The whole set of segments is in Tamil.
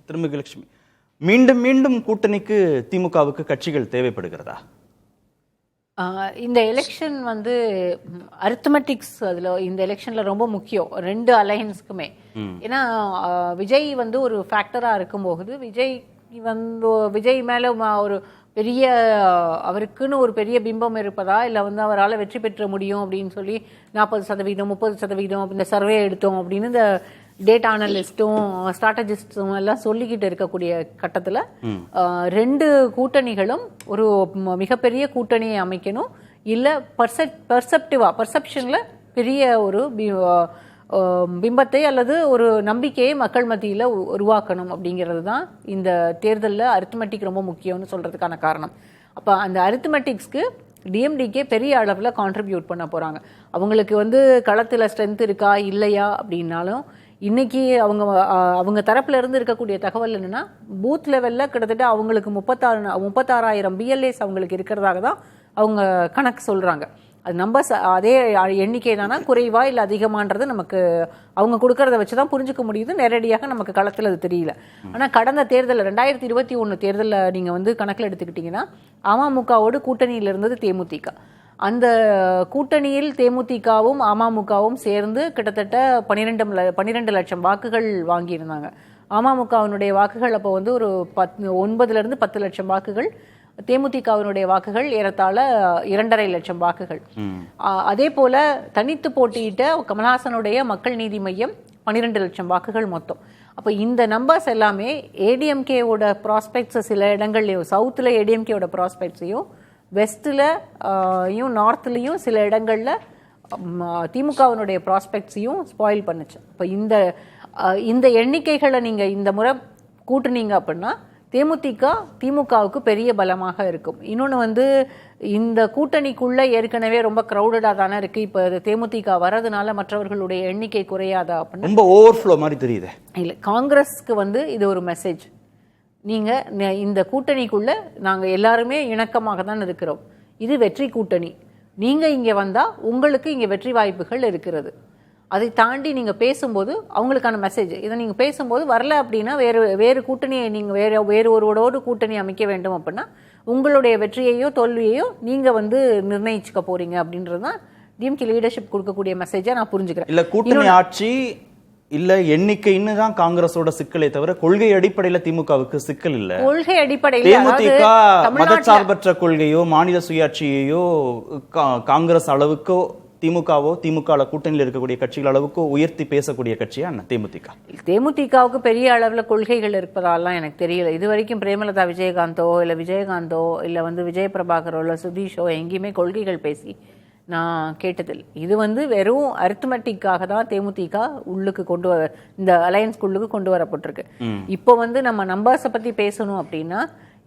திருமகலட்சுமி, மீண்டும் மீண்டும் கூட்டணிக்கு திமுகவுக்கு கட்சிகள் தேவைப்படுகிறதா? இந்த எலெக்ஷன் வந்து அரித்மெட்டிக்ஸ் அதுல இந்த எலெக்ஷன்ல ரொம்ப முக்கியம் ரெண்டு அலையன்ஸ்க்குமே. ஏன்னா விஜய் வந்து ஒரு ஃபேக்டரா இருக்கும்போது விஜய் மேல ஒரு பெரிய அவருக்குன்னு ஒரு பெரிய பிம்பம் இருப்பதா, இல்லை வந்து அவரால் வெற்றி பெற்ற முடியும் அப்படின்னு சொல்லி 40%, 30% இந்த சர்வே எடுத்தோம் அப்படின்னு இந்த டேட்டா அனலிஸ்டும் ஸ்ட்ராட்டஜிஸ்டும் எல்லாம் சொல்லிக்கிட்டு இருக்கக்கூடிய கட்டத்தில் ரெண்டு கூட்டணிகளும் ஒரு மிகப்பெரிய கூட்டணியை அமைக்கணும், இல்லை பர்செப்ஷனில் பெரிய ஒரு பிம்பத்தை அல்லது ஒரு நம்பிக்கையை மக்கள் மத்தியில் உருவாக்கணும் அப்படிங்கிறது தான் இந்த தேர்தலில் அரித்மெட்டிக் ரொம்ப முக்கியம்னு சொல்கிறதுக்கான காரணம். அப்போ அந்த அரித்மெட்டிக்ஸ்க்கு டிஎம்டிகே பெரிய அளவில் கான்ட்ரிபியூட் பண்ண போகிறாங்க. அவங்களுக்கு வந்து களத்தில் ஸ்ட்ரென்த் இருக்கா இல்லையா அப்படின்னாலும் இன்னைக்கு அவங்க தரப்புல இருந்து இருக்கக்கூடிய தகவல் என்னன்னா, பூத் லெவலில் கிட்டத்தட்ட அவங்களுக்கு 36,000 பிஎல்ஏஸ் அவங்களுக்கு இருக்கிறதாக தான் அவங்க கணக்கு சொல்கிறாங்க. அது நம்பர்ஸ் அதே எண்ணிக்கை தானா குறைவா இல்லை அதிகமான்றது நமக்கு அவங்க கொடுக்கறத வச்சு தான் புரிஞ்சுக்க முடியுது. நேரடியாக நமக்கு களத்தில் அது தெரியல. ஆனால் கடந்த தேர்தலில் 2021 தேர்தலில் நீங்கள் வந்து கணக்கில் எடுத்துக்கிட்டிங்கன்னா அமமுகவோடு கூட்டணியில் இருந்தது தேமுதிக. அந்த கூட்டணியில் தேமுதிகவும் அமமுகவும் சேர்ந்து கிட்டத்தட்ட 12 லட்சம் வாக்குகள் வாங்கியிருந்தாங்க. அமமுகவினுடைய வாக்குகள் அப்போ வந்து ஒரு 9 10 லட்சம் வாக்குகள், தேமுதிகவினுடைய வாக்குகள் ஏறத்தாழ 2.5 லட்சம் வாக்குகள். அதே போல தனித்து போட்டியிட்ட கமல்ஹாசனுடைய மக்கள் நீதி மையம் 12 லட்சம் வாக்குகள் மொத்தம். அப்போ இந்த நம்பர்ஸ் எல்லாமே ஏடிஎம்கேவோட ப்ராஸ்பெக்ட்ஸ் சில இடங்கள்லையும், சவுத்தில் ஏடிஎம்கேவோட ப்ராஸ்பெக்ட்ஸையும், வெஸ்ட்டில் நார்த்லேயும் சில இடங்களில் திமுகவினுடைய ப்ராஸ்பெக்ட்ஸையும் ஸ்பாயில் பண்ணுச்சு. இப்போ இந்த எண்ணிக்கைகளை நீங்கள் இந்த முறை கூட்டுனீங்க அப்படின்னா திமுகவுக்கு பெரிய பலமாக இருக்கும். இன்னொன்று வந்து இந்த கூட்டணிக்குள்ளே ஏற்கனவே ரொம்ப க்ரௌடடாக தானே இருக்குது. இப்போ தேமுதிக வரதுனால மற்றவர்களுடைய எண்ணிக்கை குறையாதா அப்படின்னு ரொம்ப ஓவர்ஃப்ளோ மாதிரி தெரியுது. இல்லை, காங்கிரஸ்க்கு வந்து இது ஒரு மெசேஜ். நீங்கள் இந்த கூட்டணிக்குள்ளே நாங்கள் எல்லாருமே இணக்கமாக தான் இருக்கிறோம், இது வெற்றி கூட்டணி, நீங்கள் இங்கே வந்தால் உங்களுக்கு இங்கே வெற்றி வாய்ப்புகள் இருக்கிறது. அதை தாண்டி நீங்கள் பேசும்போது அவங்களுக்கான மெசேஜ், இதை நீங்கள் பேசும்போது வரல அப்படின்னா வேறு கூட்டணியை நீங்கள் வேறு ஒருவரோடு கூட்டணி அமைக்க வேண்டும் அப்படின்னா உங்களுடைய வெற்றியையோ தோல்வியையோ நீங்கள் வந்து நிர்ணயிச்சுக்க போறீங்க அப்படின்றது தான் டிஎம்கே லீடர்ஷிப் கொடுக்கக்கூடிய மெசேஜை நான் புரிஞ்சுக்கிறேன். இல்லை கூட்டணி ஆட்சி இல்ல எண்ணிக்கைன்னு தான் காங்கிரஸோட சிக்கலை தவிர கொள்கை அடிப்படையில திமுகவுக்கு சிக்கல் இல்ல. கொள்கை அடிப்படையில் தேமுதிக மதச்சார்பற்ற கொள்கையோ மாநில சுயாட்சியையோ காங்கிரஸ் அளவுக்கோ திமுக கூட்டணியில் இருக்கக்கூடிய கட்சிகள் அளவுக்கு உயர்த்தி பேசக்கூடிய கட்சியா தேமுதிகவுக்கு பெரிய அளவுல கொள்கைகள் இருப்பதாலாம் எனக்கு தெரியல. இது வரைக்கும் பிரேமலதா விஜயகாந்தோ இல்ல வந்து விஜய பிரபாகரோ இல்ல சுதீஷோ எங்கேயுமே கொள்கைகள் பேசி நான் கேட்டதில்லை. இது வந்து வெறும் அரித்மெட்டிக்காக தான் தேமுதிக உள்ளுக்கு இந்த அலையன்ஸ்குள்ளுக்கு கொண்டு வரப்பட்டிருக்கு. இப்போ வந்து நம்ம நம்பர்ஸை பத்தி பேசணும் அப்படின்னா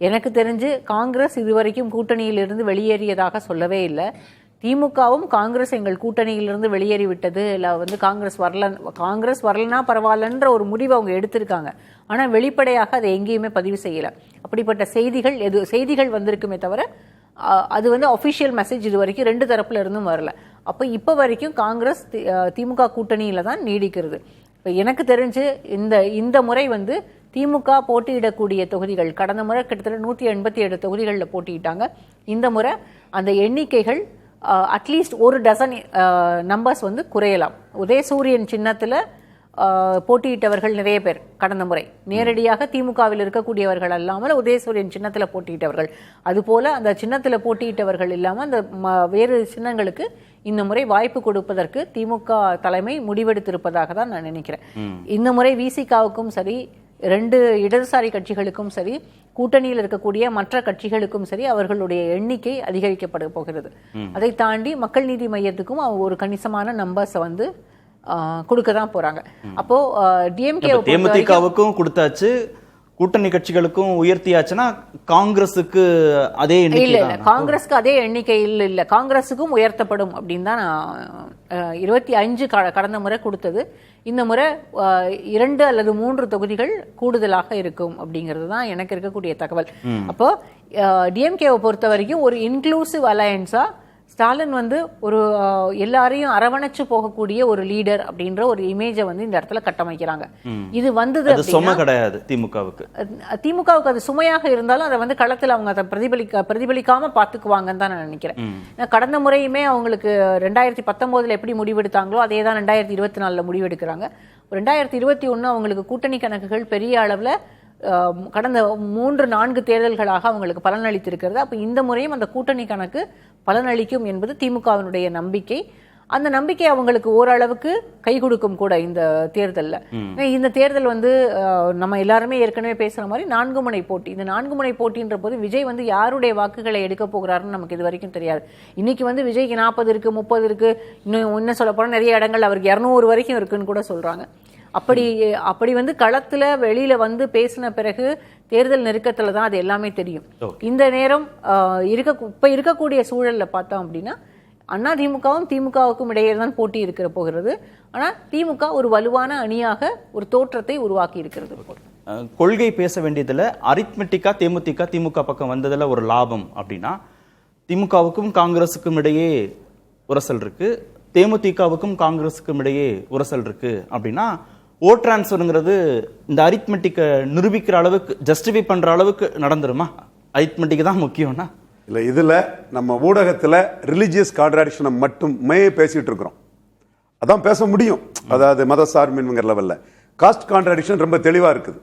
எனக்கு தெரிஞ்சு காங்கிரஸ் இதுவரைக்கும் கூட்டணியிலிருந்து வெளியேறியதாக சொல்லவே இல்லை. திமுகவும் காங்கிரஸ் எங்கள் கூட்டணியிலிருந்து வெளியேறிவிட்டது, இல்லை வந்து காங்கிரஸ் வரலன்னா பரவாயில்லன்ற ஒரு முடிவு அவங்க எடுத்திருக்காங்க. ஆனால் வெளிப்படையாக அதை எங்கேயுமே பதிவு செய்யலை. அப்படிப்பட்ட செய்திகள் வந்திருக்குமே தவிர அது வந்து அஃபிஷியல் மெசேஜ் இது வரைக்கும் ரெண்டு தரப்புல இருந்தும் வரல. அப்போ இப்போ வரைக்கும் காங்கிரஸ் திமுக கூட்டணியில தான் நீடிக்கிறது. இப்போ எனக்கு தெரிஞ்சு இந்த முறை வந்து திமுக போட்டியிடக்கூடிய தொகுதிகள், கடந்த முறை கிட்டத்தட்ட 187 தொகுதிகளில் போட்டியிட்டாங்க. இந்த முறை அந்த எண்ணிக்கைகள் அட்லீஸ்ட் ஒரு டசன் நம்பர்ஸ் வந்து குறையலாம். உதயசூரியன் சின்னத்தில் போட்டியிட்டவர்கள் நிறைய பேர் கடந்த முறை நேரடியாக திமுகவில் இருக்கக்கூடியவர்கள் அல்லாமல் உதயசூரியன் சின்னத்தில் போட்டியிட்டவர்கள், அதுபோல அந்த சின்னத்தில் போட்டியிட்டவர்கள் இல்லாமல் அந்த வேறு சின்னங்களுக்கு இந்த முறை வாய்ப்பு கொடுப்பதற்கு திமுக தலைமை முடிவெடுத்திருப்பதாக தான் நான் நினைக்கிறேன். இந்த முறை விசிகாவுக்கும் சரி, 2 இடதுசாரி கட்சிகளுக்கும் சரி, கூட்டணியில் இருக்கக்கூடிய மற்ற கட்சிகளுக்கும் சரி, அவர்களுடைய எண்ணிக்கை அதிகரிக்கப்பட போகிறது. அதை தாண்டி மக்கள் நீதி மையத்துக்கும் ஒரு கணிசமான நம்பர்ஸை வந்து கொடுக்க தான் போறாங்க. அப்போ தேமுதிகவுக்கும் கொடுத்தாச்சு, கூட்டணி கட்சிகளுக்கும் உயர்த்தியாச்சுன்னா காங்கிரஸுக்கு அதே எண்ணிக்கை காங்கிரஸுக்கு அதே எண்ணிக்கையில் இல்லை, காங்கிரஸுக்கும் உயர்த்தப்படும் அப்படின்னு தான் 25 கடந்த முறை கொடுத்தது. இந்த முறை 2 அல்லது 3 தொகுதிகள் கூடுதலாக இருக்கும் அப்படிங்கிறது தான் எனக்கு இருக்கக்கூடிய தகவல். அப்போ டிஎம்கேவை பொறுத்த வரைக்கும் ஒரு இன்க்ளூசிவ் அலையன்ஸா ஸ்டாலின் வந்து ஒரு எல்லாரையும் அரவணைச்சு போகக்கூடிய ஒரு லீடர் அப்படின்ற ஒரு இமேஜை வந்து இந்த இடத்துல கட்டமைக்கிறாங்க. இது வந்தது சுமை கிடையாது திமுகவுக்கு. திமுகவுக்கு அது சுமையாக இருந்தாலும் அதை வந்து களத்தில் அவங்க அதை பிரதிபலிக்காம பாத்துக்குவாங்கன்னு தான் நான் நினைக்கிறேன். கடந்த முறையுமே அவங்களுக்கு 2019 எப்படி முடிவெடுத்தாங்களோ அதே தான் 2024 முடிவெடுக்கிறாங்க. 2021 அவங்களுக்கு கூட்டணி கணக்குகள் பெரிய அளவுல கடந்த 3-4 தேர்தல்களாக அவங்களுக்கு பலனளித்திருக்கிறது. அப்ப இந்த முறையும் அந்த கூட்டணி கணக்கு பலனளிக்கும் என்பது திமுகவினுடைய நம்பிக்கை. அந்த நம்பிக்கை அவங்களுக்கு ஓரளவுக்கு கை கொடுக்கும் கூட இந்த தேர்தல்ல. இந்த தேர்தல் வந்து நம்ம எல்லாருமே ஏற்கனவே பேசுற மாதிரி 4 முனை போட்டி. இந்த 4 முனை போட்டின்ற போது விஜய் வந்து யாருடைய வாக்குகளை எடுக்க போகிறாருன்னு நமக்கு இது வரைக்கும் தெரியாது. இன்னைக்கு வந்து விஜய்க்கு 40 இருக்கு, 30 இருக்கு, இன்னும் சொல்ல போனா நிறைய இடங்கள் அவருக்கு 200 வரைக்கும் இருக்குன்னு கூட சொல்றாங்க. அப்படி வந்து களத்துல வெளியில வந்து பேசின பிறகு தேர்தல் நெருக்கத்துல தான் அது எல்லாமே தெரியும். இந்த நேரம் இப்ப இருக்கக்கூடிய சூழல்ல பார்த்தோம் அப்படின்னா அதிமுகவும் திமுகவுக்கும் இடையே தான் போட்டி இருக்கிற போகிறது. ஆனா திமுக ஒரு வலுவான அணியாக ஒரு தோற்றத்தை உருவாக்கி இருக்கிறது. கொள்கை பேச வேண்டியதுல அரித்மெட்டிக்கா தேமுதிக திமுக பக்கம் வந்ததுல ஒரு லாபம் அப்படின்னா, திமுகவுக்கும் காங்கிரஸுக்கும் இடையே உரசல் இருக்கு, தேமுதிகவுக்கும் காங்கிரஸுக்கும் இடையே உரசல் இருக்கு அப்படின்னா, ஓட் டிரான்ஸ்ஃபருங்கிறது இந்த அரித்மெட்டிக்கை நிரூபிக்கிற அளவுக்கு, ஜஸ்டிஃபை பண்ற அளவுக்கு நடந்துருமா? அரித்மெட்டிக் தான் முக்கியம்னா இல்ல. இதுல நம்ம ஊடகத்துல ரிலிஜியஸ் கான்ட்ராடிக்ஷனை மட்டுமே பேசிட்டு இருக்கிறோம். அதான் பேச முடியும். அதாவது மத சார்பின்மைங்கிற லெவல்ல காஸ்ட் கான்ட்ராடிக்ஷன் ரொம்ப தெளிவா இருக்குது.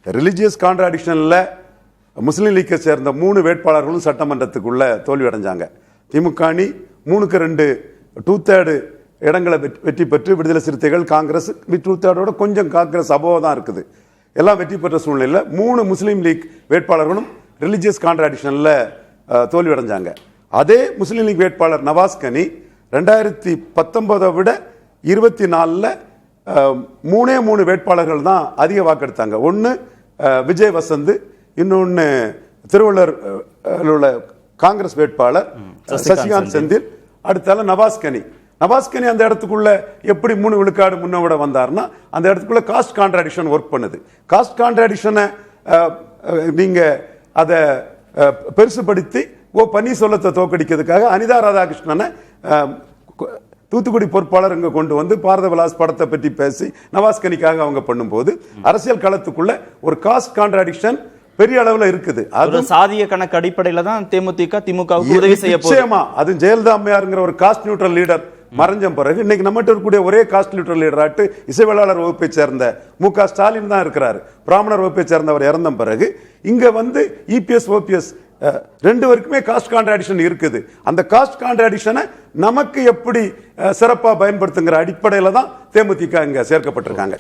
ரிலிஜியஸ் கான்ட்ராடிக்ஷன்ல முஸ்லீம் லீக்கை சேர்ந்த 3 வேட்பாளர்களும் சட்டமன்றத்துக்குள்ள தோல்வி அடைஞ்சாங்க. திமுக அணி 3-2 2/3 இடங்களை வெற்றி பெற்று, விடுதலை சிறுத்தைகள் காங்கிரஸ் 2/3 கொஞ்சம் காங்கிரஸ் அபோவ தான் இருக்குது. எல்லாம் வெற்றி பெற்ற சூழ்நிலையில் 3 முஸ்லீம் லீக் வேட்பாளர்களும் ரிலிஜியஸ் கான்ட்ராடிக்ஷன்ல தோல்வி அடைஞ்சாங்க. அதே முஸ்லீம் லீக் வேட்பாளர் நவாஸ் கனி 2019 விட 24ல் 3 வேட்பாளர்கள் தான் அதிக வாக்கெடுத்தாங்க. ஒன்னு விஜய் வசந்த், இன்னொன்னு திருவள்ளூர் உள்ள காங்கிரஸ் வேட்பாளர் சசிகாந்த் செந்தில், அடுத்தால நவாஸ் கனி அந்த இடத்துக்குள்ள எப்படி 3 விழுக்காடு முன்னோட வந்தார்னா, அந்த இடத்துக்குள்ள காஸ்ட் கான்ட்ராடிக்ஷன் ஒர்க் பண்ணுது. காஸ்ட் கான்ட்ராடிக்ஷனை நீங்க அதை பெருசுபடுத்தி பன்னீர்செல்வத்தை தோக்கடிக்கிறதுக்காக அனிதா ராதாகிருஷ்ணனை தூத்துக்குடி பொறுப்பாளர் இங்க கொண்டு வந்து பாரத விலாஸ் படத்தை பற்றி பேசி நவாஸ்கனிக்காக அவங்க பண்ணும்போது அரசியல் களத்துக்குள்ள ஒரு காஸ்ட் கான்ட்ராடிக்ஷன் பெரிய அளவுல இருக்குது. அது சாதிய கணக்கு அடிப்படையில தான் தேமுதிக திமுகவுக்கு உதவி செய்ய போகுது. அது ஜெயலலிதா அம்மையார்ங்கிற ஒரு காஸ்ட் நியூட்ரல் லீடர் மறைஞ்ச பிறகு இன்னைக்கு நம்மகிட்ட இருக்கக்கூடிய ஒரே காஸ்ட் நியூட்ரல் லீடராட்டு இசைவேளாளர் வகுப்பை சேர்ந்த மு.க. ஸ்டாலின் தான் இருக்கிறாரு. பிராமணர் வகுப்பை சேர்ந்தவர் இறந்த பிறகு இங்க வந்து இபிஎஸ் ஓபிஎஸ் 2 பேருக்குமே காஸ்ட் கான்ட்ராடிக்ஷன் இருக்குது. அந்த காஸ்ட் கான்ட்ராடிக்ஷனை நமக்கு எப்படி சிறப்பா பயன்படுத்துங்கிற அடிப்படையில தான் தேமுதிக இங்க சேர்க்கப்பட்டிருக்காங்க.